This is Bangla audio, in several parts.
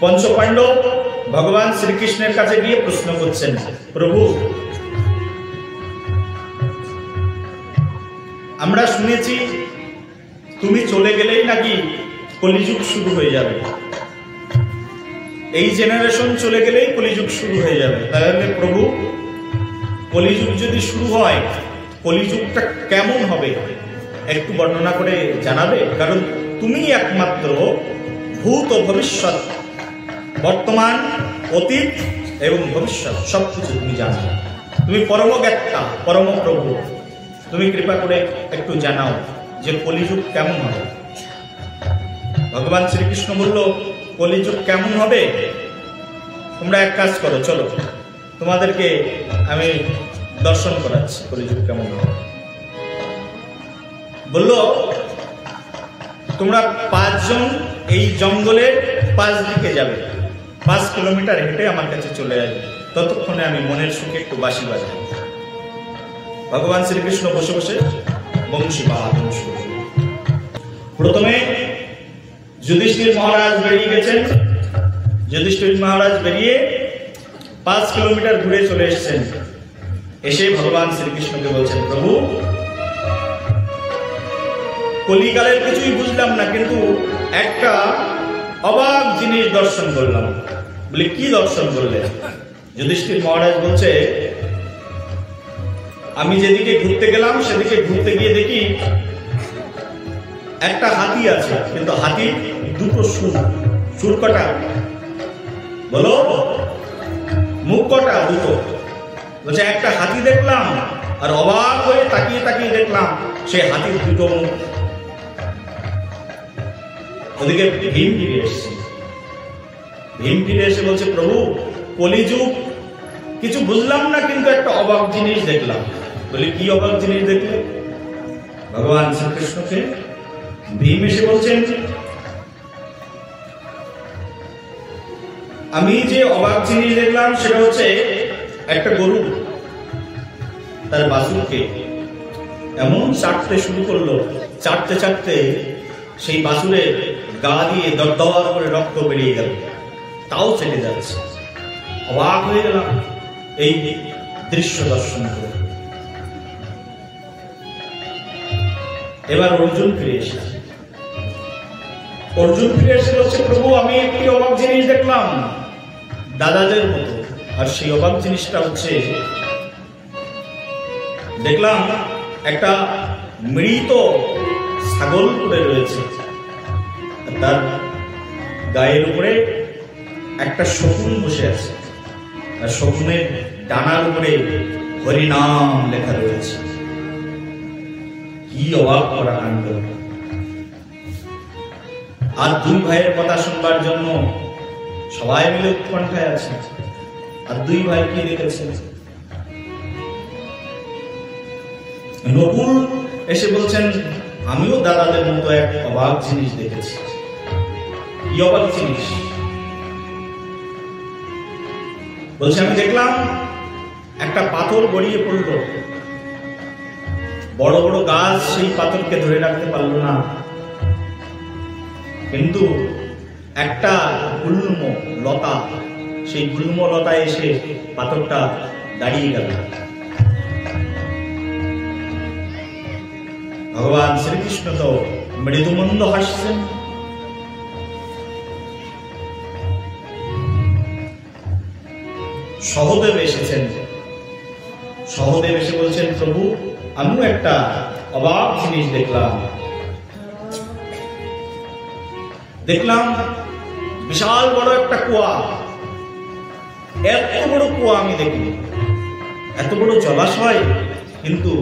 পঞ্চপাণ্ডব ভগবান শ্রীকৃষ্ণের কাছে গিয়ে প্রশ্ন করছেন, প্রভু আমরা শুনেছি তুমি চলে গেলেই নাকি কলিযুগ শুরু হয়ে যাবে, এই জেনারেশন চলে গেলেই কলিযুগ শুরু হয়ে যাবে। তাহলে প্রভু কলিযুগ যদি শুরু হয়, কলিযুগটা কেমন হবে একটু বর্ণনা করে জানাবে? কারণ তুমি একমাত্র ভূত ও ভবিষ্যৎ, বর্তমান, অতীত এবং ভবিষ্যৎ সবকিছু তুমি জানো, তুমি পরমজ্ঞাতা, পরম প্রভু। তুমি কৃপা করে একটু জানাও যে কলিযুগ কেমন হবে। ভগবান শ্রীকৃষ্ণ বলল, কলিযুগ কেমন হবে? তোমরা এক কাজ করো, চলো তোমাদেরকে আমি দর্শন করাচ্ছি কলিযুগ কেমন হবে। বলল, তোমরা 5 জন এই জঙ্গলের 5 দিকে যাবে, 5 কিলোমিটার হেঁটে আমার কাছে চলে আসবে, ততক্ষণে আমি মনের সুখে একটু বাঁশি বাজাবো। ভগবান শ্রীকৃষ্ণ বসে বসে বংশী বাদন শুরু করলেন। প্রথমে যুধিষ্ঠির মহারাজ বেরিয়ে গেছেন। যুধিষ্ঠির মহারাজ বেরিয়ে 5 কিলোমিটার ঘুরে চলে এসেছেন। এসে ভগবান শ্রীকৃষ্ণকে বলছেন, প্রভু কলিকালের কিছুই বুঝলাম না, কিন্তু একটা অবাক জিনিস দর্শন করলাম। বলে, কি দর্শন করলেন? যুধিষ্ঠির মহারাজ বলছে, আমি যেদিকে ঘুরতে গেলাম সেদিকে ঘুরতে গিয়ে দেখি একটা হাতি আছে, কিন্তু হাতির 2টো সুর। সুর কটা? বলো। মুখ কটা? 2টো। বলছে, একটা হাতি দেখলাম আর অবাক হয়ে তাকিয়ে তাকিয়ে দেখলাম সেই হাতির 2টো মুখ। ওদিকে ভীম ফিরে এসছে। ভীম ফিরে এসে বলছে, প্রভু কলিযুগ কিছু বুঝলাম না, কিন্তু একটা অবাক জিনিস দেখলাম। বলি, কি অবাক জিনিস দেখলে? ভগবান শ্রীকৃষ্ণকে ভীম এসে বলছেন, আমি যে অবাক জিনিস দেখলাম সেটা হচ্ছে একটা গরু তার বাছুরকে এমন চাটতে শুরু করলো, চাটতে চাটতে সেই বাছুরের গা দিয়ে দরদর করে রক্ত বেরিয়ে গেল, তাও চেটে যাচ্ছে। অবাক হয়ে গেলাম এই দৃশ্য দর্শন করে। এবার অর্জুন ফিরে এসেছে। অর্জুন ফিরে এসে বলছে, প্রভু আমি একটি অবাক জিনিস দেখলাম দাদাদের মতো। আর সেই অবাক জিনিসটা হচ্ছে, দেখলাম একটা মৃত ছাগল পড়ে রয়েছে, তার গায়ের উপরে একটা শকুন বসে আছে, আর শকুনের ডানার উপরে হরিনাম লেখা রয়েছে। কি অবাক করা কাণ্ড! আর 2 ভাইয়ের কথা শুনবার জন্য সবাই মিলে উৎকণ্ঠায় আছে। আর 2 ভাই কি দেখেছে? নকুল এসে বলছেন, আমিও দাদাদের মতো এক অবাক জিনিস দেখেছি। কি অবাক জিনিস? বলছে, আমি দেখলাম একটা পাথর গড়িয়ে পড়লো, বড় বড় গাছ সেই পাথরকে ধরে রাখতে পারলো না, কিন্তু একটা গুল্ম লতা, সেই গুল্ম লতায় এসে পাথরটা দাঁড়িয়ে গেল। ভগবান শ্রীকৃষ্ণ তো মৃদুমন্দ হাসছেন। সহদেব এসেছেন। সহদেব এসে বলছেন, প্রভু আমিও একটা অবাক জিনিস দেখলাম। বিশাল বড় একটা কুয়া। এত বড় কুয়া আমি দেখিনি, এত বড় জলাশয়, কিন্তু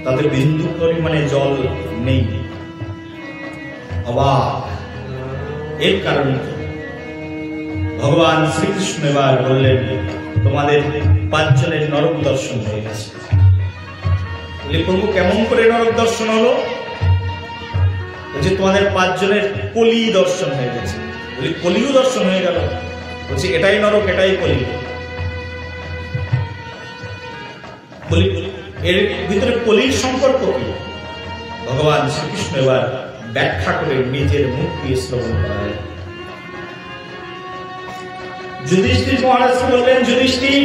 তাতে বিন্দু পরিমাণে জল নেই। অবাক! এর কারণ কি? ভগবান শ্রীকৃষ্ণ এবার বললেন, তোমাদের 5 জনের নরক দর্শন হয়ে গেছে। প্রভু কেমন করে নরক দর্শন হলো? বলছে, তোমাদের 5 জনের কলি দর্শন হয়ে গেছে। বলি, কলিও দর্শন হয়ে গেল? বলছে, এটাই নরক, এটাই কলি। বলি, এর ভিতরে কলির সম্পর্ক কি? ভগবান শ্রীকৃষ্ণ এবার ব্যাখ্যা করে নিজের মুখ দিয়ে শ্রবণ করায়। যুধিষ্ঠির মহারাজকে বললেন, যুধিষ্ঠির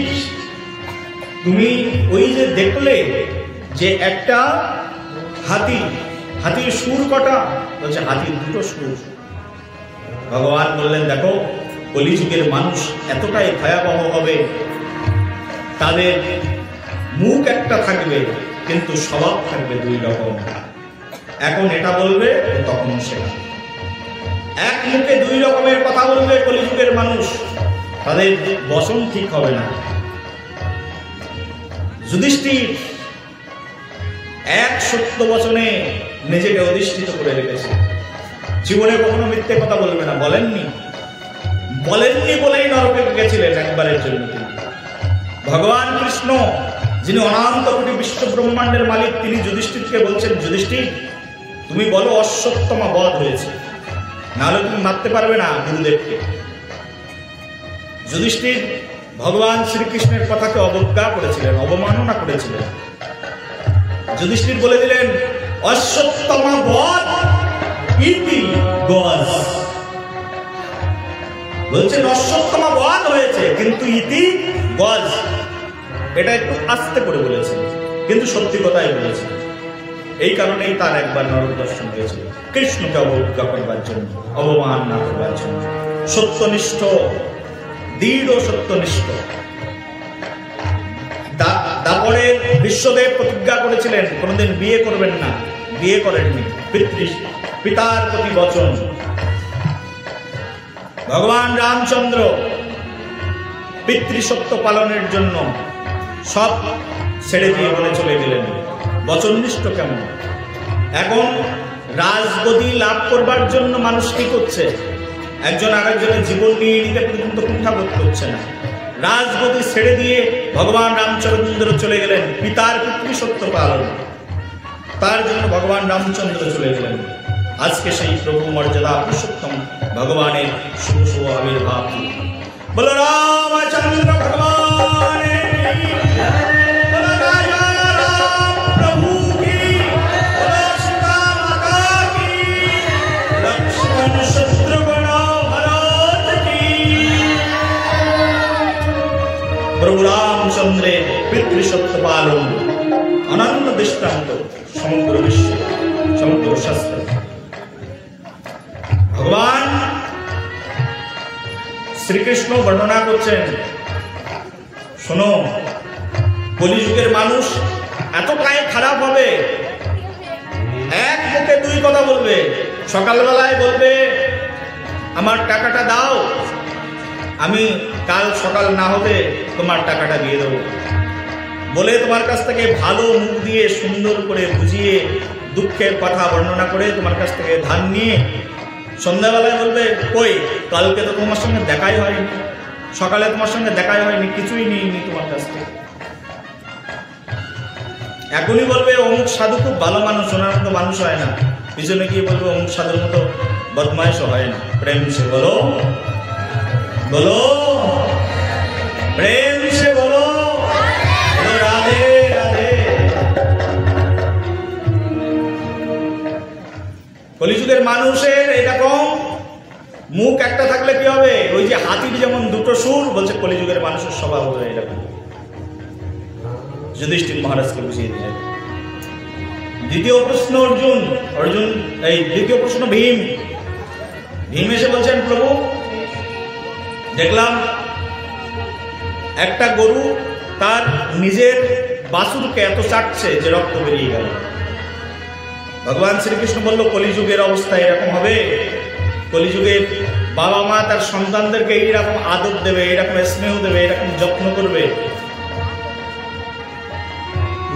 তুমি ওই যে দেখলে যে একটা হাতির সুর কটা? বলছে হাতির দুটো সুর। ভগবান বললেন, দেখো কলিযুগের মানুষ এতটাই ভয়াবহ হবে, তাদের মুখ একটা থাকবে কিন্তু স্বভাব থাকবে দুই রকম। এখন এটা বলবে, তখন সেটা। এক মুখে দুই রকমের কথা বলবে কলিযুগের মানুষ, তাদের বচন ঠিক হবে না। যুধিষ্ঠির এক সত্য বচনে নিজেকে অধিষ্ঠিত করে রেখেছে। জীবনে কখনো মিথ্যে কথা বলবে না, বলেননি বলেই নরকে গেছিলেন একবারের জন্য। ভগবান কৃষ্ণ, যিনি অনন্ত কোটি বিশ্ব ব্রহ্মাণ্ডের মালিক, তিনি যুধিষ্ঠিরকে বলছেন, যুধিষ্ঠির তুমি বলো অশ্বত্থমা বধ হয়েছে, নাহলে তুমি মারতে পারবে না গুরুদেবকে। যুধিষ্ঠির ভগবান শ্রীকৃষ্ণের কথাকে অবজ্ঞা করেছিলেন, অবমাননা করেছিলেন। যুধিষ্ঠির বলে দিলেন, অশ্বত্থমা বধ ইতি গজ। বলছেন অশ্বত্থমা বধ হয়েছে, কিন্তু ইতি গজ। এটা একটু আস্তে করে বলেছেন, কিন্তু সত্যি কথাই বলেছেন। এই কারণেই তার একবার নরক দর্শন হয়েছিল, কৃষ্ণকে অবজ্ঞা করবার জন্য, অবমাননা করবার জন্য। সত্যনিষ্ঠ, দৃঢ় সত্যনিষ্ঠ। তারপরে বিশ্বদেব প্রতিজ্ঞা করেছিলেন কোনোদিন বিয়ে করবেন না, বিয়ে করেননি। পিতার প্রতি বচন। ভগবান রামচন্দ্র পিতৃসত্য পালনের জন্য সব ছেড়ে দিয়ে বলে চলে গেলেন। বচননিষ্ঠ কেমন! এখন রাজগদি লাভ করবার জন্য মানুষ কি করছে? একজন আরেকজনের জীবন নিয়ে নিতে পর্যন্ত কুণ্ঠাবোধ করছে না। রাজগদি ছেড়ে দিয়ে ভগবান রামচন্দ্র চলে গেলেন পিতার পিতৃসত্য পালন। তার জন্য ভগবান রামচন্দ্র চলে গেলেন। আজকে সেই প্রভু মর্যাদা পুরুষোত্তম ভগবানের শুভ শুভ আবির্ভাব। বলো রামচন্দ্র ভগবান প্রভু রামচন্দ্রের পিতৃসত্য পালন অনন্য দৃষ্টান্ত সমগ্র বিশ্ব, সমগ্র শাস্ত্র। ভগবান শ্রীকৃষ্ণ বর্ণনা করছেন, শোনো কলিযুগের মানুষ এতটাই খারাপ হবে, এক মুখে দুই কথা বলবে। সকালবেলায় বলবে আমার টাকাটা দাও, আমি কাল সকাল না হতে তোমার টাকাটা দিয়ে দেবো বলে তোমার কাছ থেকে ভালো মুখ দিয়ে সুন্দর করে বুঝিয়ে দুঃখের কথা বর্ণনা করে তোমার কাছ থেকে ধান নিয়ে সন্ধ্যাবেলায় বলবে কই কালকে তো তোমার সঙ্গে দেখাই হয়নি, সকালে তোমার সঙ্গে দেখাই হয়নি, কিছুই নিইনি তোমার কাছ থেকে। এখনই বলবে অমুক সাধু খুব ভালো মানুষ, ওনার মতো মানুষ হয় না। পিছনে গিয়ে বলবে অমুক সাধুর মতো বদমাইশও হয় না। প্রেম সে বলো, বলো প্রেম সে বলো, রাধে রাধে। কলিযুগের মানুষের এরকম মুখ একটা থাকলে কি হবে? ওই যে হাতির যেমন দুটো সুর, বলছে কলিযুগের মানুষের স্বভাব হবে এরকম। যুধিষ্ঠির মহারাজকে বুঝিয়ে দিলেন। দ্বিতীয় প্রশ্ন অর্জুন, এই দ্বিতীয় প্রশ্ন ভীম এসে বলছেন, প্রভু দেখলাম একটা গরু তার নিজের বাছুরকে এত চাটছে যে রক্ত বেরিয়ে গেল। ভগবান শ্রীকৃষ্ণ বলল কলিযুগের অবস্থা এরকম হবে। কলিযুগে বাবা মা তার সন্তানদেরকে এইরকম আদর দেবে, এরকম স্নেহ দেবে, এরকম যত্ন করবে।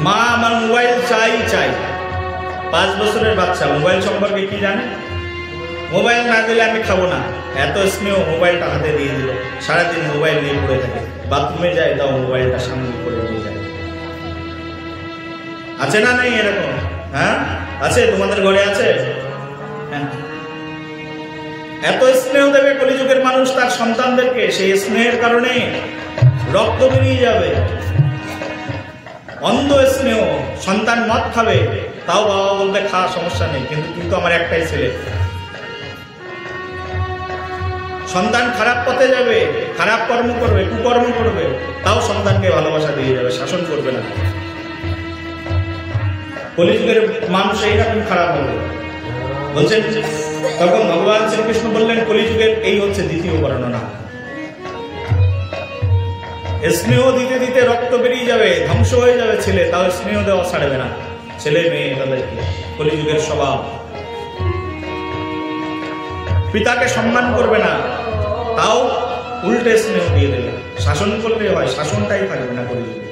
মা আমার মোবাইল চাই। 5 বছরের বাচ্চা মোবাইল সম্পর্কে কি জানে? মোবাইল না দিলে আমি খাবো না, এত স্নেহ। মোবাইলটা হাতে দিয়ে দিল, সারাদিন মোবাইল নিয়ে পড়ে থাকে। বাথরুমে যায়, দাও মোবাইলটা সামনে করে দিয়ে যায়। আছে না নেই এরকম? হ্যাঁ আছে, তোমাদের ঘরে আছে। হ্যাঁ, এত স্নেহ দেবে কলিযুগের মানুষ তার সন্তানদেরকে, সেই স্নেহের কারণে রক্ত বেরিয়ে যাবে। অন্ধ স্নেহ। সন্তান মদ খাবে, তাও বাবা বলবে খা, সমস্যা নেই, কিন্তু তুই তো আমার একটাই ছেলে। সন্তান খারাপ পথে যাবে, খারাপ কর্ম করবে, কুকর্ম করবে, তাও সন্তানকে ভালোবাসা দিয়ে যাবে, শাসন করবে না। কলিযুগের মানুষ এইরকম খারাপ হবে বলছেন। তখন ভগবান শ্রীকৃষ্ণ বললেন কলিযুগের এই হচ্ছে দ্বিতীয় বর্ণনা। স্নেহ দিতে দিতে রক্ত বেরিয়ে যাবে, ধ্বংস হয়ে যাবে ছেলে, তাও স্নেহ দেওয়া ছাড়বে না ছেলে মেয়ে তাদেরকে। কলিযুগের স্বভাব। পিতাকে সম্মান করবে না, তাও উল্টে স্নেহ দিয়ে দেবে। শাসন করলে হয়, শাসনটাই থাকবে না কলিযুগে।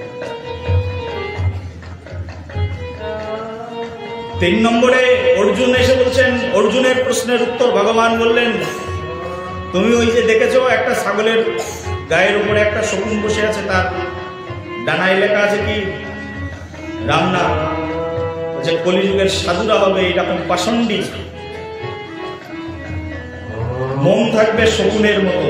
3 নম্বরে অর্জুন এসে বলছেন, অর্জুনের প্রশ্নের উত্তর ভগবান বললেন, তুমি ওই যে দেখেছো একটা ছাগলের গায়ের উপরে একটা শকুন বসে আছে, তার ডানায় লেখা আছে কি রাম নাম। যে কলিযুগের সাধুরা হবে এরকম পাষণ্ডী, মন থাকবে শকুনের মতো,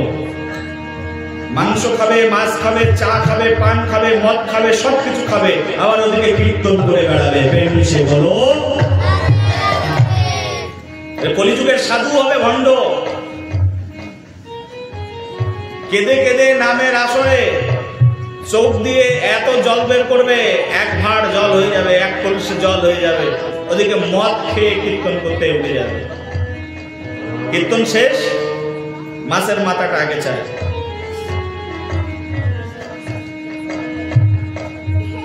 মাংস খাবে, মাছ খাবে, চা খাবে, পান খাবে, মদ খাবে, সবকিছু খাবে, আবার ওদিকে কীর্তন করে বেড়াবে। সে বলো কলিযুগের সাধু হবে ভণ্ড, কেঁদে কেঁদে নামের আসরে চোখ দিয়ে এত জল বের করবে, 1 ভাঁড় জল হয়ে যাবে, 1 কলসি জল হয়ে যাবে, ওদিকে মদ খেয়ে কীর্তন করতে উঠে যাবে। কীর্তন শেষ, মাছের মাথাটা আগে চায়।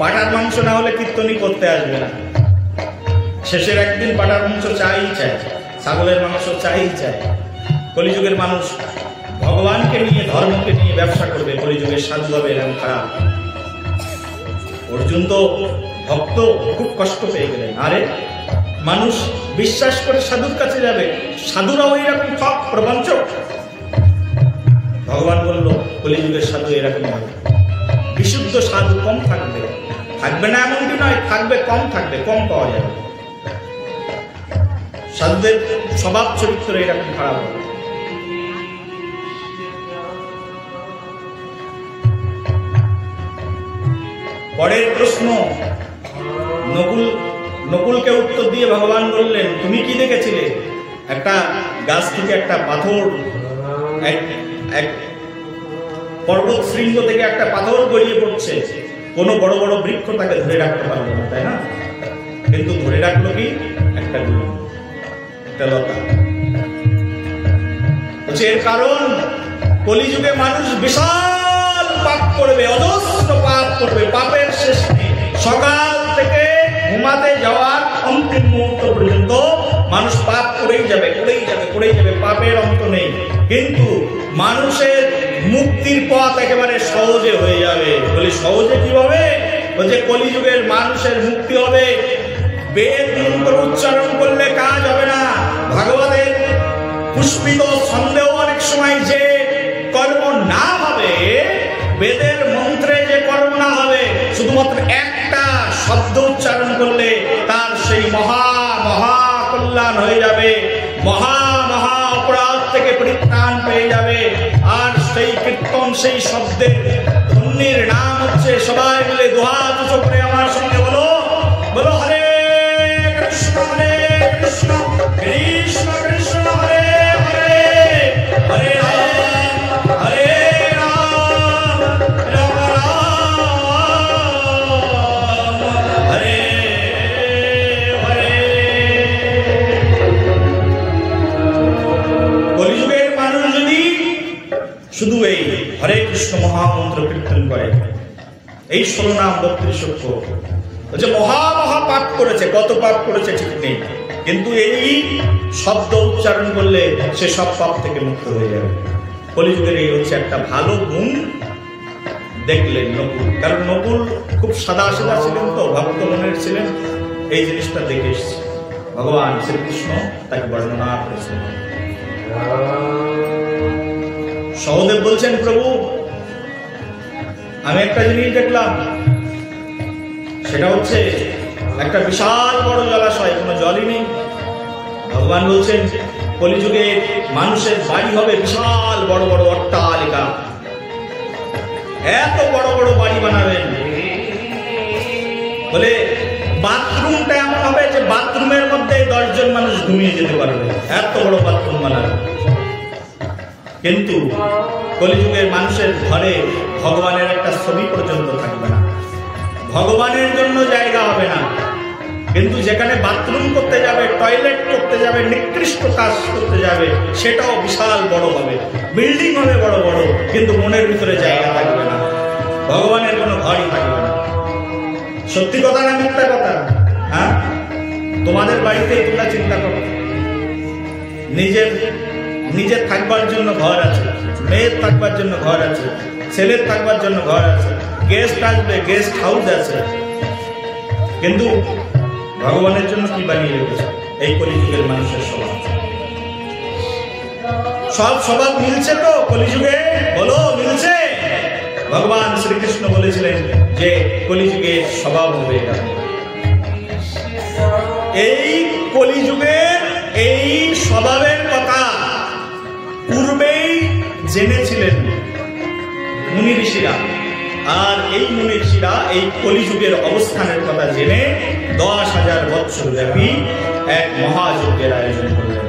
পাটার মাংস না হলে কীর্তনই করতে আসবে না। শেষের একদিন পাটার মাংস চাই চায়, ছাগলের মাংস চাই চায়। কলিযুগের মানুষ ভগবানকে নিয়ে, ধর্মকে নিয়ে ব্যবসা করবে, কলিযুগের সাধু হবে এরকম খারাপ। অর্জুন তো ভক্ত, খুব কষ্ট পেয়ে গেলেন। আরে মানুষ বিশ্বাস করে সাধুর কাছে যাবে, সাধুরাও এরকম সব প্রবঞ্চক। ভগবান বলল কলিযুগের সাধু এরকম হবে, বিশুদ্ধ সাধু কম থাকবে, থাকবে না এমনটি নয়, থাকবে কম, থাকবে কম পাওয়া যাবে। সাধুদের স্বভাব চরিত্র এরকম খারাপ হবে। পরের প্রশ্ন নকুলকে উত্তর দিয়ে ভগবান বললেন, তুমি কি দেখেছিলে? একটা গাছ থেকে একটা পাথর, এক পর্বত শৃঙ্গ থেকে একটা পাথর গড়িয়ে পড়ছে, কোনো বড় বড় বৃক্ষ তাকে ধরে রাখতে পারবে না, তাই না? কিন্তু ধরে রাখলো কি? একটা গুলি, একটা লতা। এর কারণ কলিযুগে মানুষ বিশাল পাপ করবে, অজস্র পাপ করবে, পাপের শেষ নেই। সকাল থেকে ঘুমাতে যাওয়ার অন্তিম মুহূর্ত পর্যন্ত মানুষ পাপ করেই যাবে, করেই যাবে, করেই যাবে, পাপের অন্ত নেই। কিন্তু মানুষের মুক্তির পথ একেবারে সহজে হয়ে যাবে। বলি সহজে কিভাবে? বলছে কলিযুগের মানুষের মুক্তি হবে। বেদ মন্ত্র উচ্চারণ করলে কাজ হবে না। ভাগবতের পুষ্পিত ছন্দেও অনেক সময় যে কর্ম না হবে, বেদের মন্ত্রে যে কর্ম না হবে, শুধুমাত্র একটা শব্দ উচ্চারণ করলে তার সেই মহা মহা কল্যাণ হয়ে যাবে, মহা মহা অপরাধ থেকে পরিত্রাণ পেয়ে যাবে। আর সেই কীর্তন, সেই শব্দের ধন্যের নাম হচ্ছে, সবাই মিলে দুহাত উঁচু করে আমার সঙ্গে বলো, বলো হরে কৃষ্ণ হরে কৃষ্ণ, কৃষ্ণ কৃষ্ণ হরে হরে, হরে রাম হরে রাম, রাম রাম হরে হরে। কলিযুগের মানুষ যদি শুধু এই হরে কৃষ্ণ মহামন্ত্র কীর্তন করে, এই 16 নাম 32 অক্ষর, বলছে মহা মহা পাপ করেছে, কত পাপ করেছে ঠিক নেই, কিন্তু এই শব্দ উচ্চারণ করলে সে সব পাপ থেকে মুক্ত হয়ে যাবে। কলিযুগের এই হচ্ছে একটা ভালো গুণ দেখলেন নকুল। কারণ নকুল খুব সাদা সাদা ছিলেন, তো ভক্ত মনের ছিলেন, এই জিনিসটা দেখে এসেছে। ভগবান শ্রীকৃষ্ণ তাকে বর্ণনা করেছেন। সহদেব বলছেন, প্রভু আমি একটা জিনিস দেখলাম, সেটা হচ্ছে একটা বিশাল বড় জলাশয়, কোনো জলই নেই। ভগবান বলছেন কলিযুগে মানুষের বাড়ি হবে বিশাল বড় বড় অট্টালিকা, এত বড় বড় বাড়ি বানাবেন। বলে বাথরুমটা এমন হবে যে বাথরুমের মধ্যে 10 জন মানুষ ঘুমিয়ে যেতে পারবে, এত বড় বাথরুম বানাবে। কিন্তু কলিযুগের মানুষের ঘরে ভগবানের একটা ছবি পর্যন্ত থাকবে না, ভগবানের জন্য জায়গা হবে না। কিন্তু যেখানে বাথরুম করতে যাবে, টয়লেট করতে যাবে, নিকৃষ্ট কাজ করতে যাবে, সেটাও বিশাল বড় হবে, বিল্ডিং হবে বড় বড়, কিন্তু মনের ভিতরে জায়গা থাকবে না, ভগবানের কোনো ঘরই থাকবে না। সত্যি কথা না মিথ্যা কথা? হ্যাঁ, তোমাদের বাড়িতেই তোমরা চিন্তা করো, নিজের থাকবার জন্য ঘর আছে, মেয়ের থাকবার জন্য ঘর আছে, ছেলের থাকবার জন্য ঘর আছে, গেস্ট আসবে, গেস্ট হাউস আছে, কিন্তু ভগবানের জন্য কি বানিয়ে রেখেছে এই কলিযুগের মানুষের স্বভাব? সব স্বভাব মিলছে তো কলিযুগে? বলো, মিলছে? ভগবান শ্রীকৃষ্ণ বলেছিলেন যে কলিযুগের স্বভাব হবে এটা। এই কলিযুগের এই স্বভাবের কথা পূর্বেই জেনেছিলেন মুনি ঋষিরা, আর এই মুনি ঋষিরা এই কলিযুগের অবস্থানের কথা জেনে 10,000 বৎসর ব্যাপী এক মহাযজ্ঞের আয়োজন করলেন।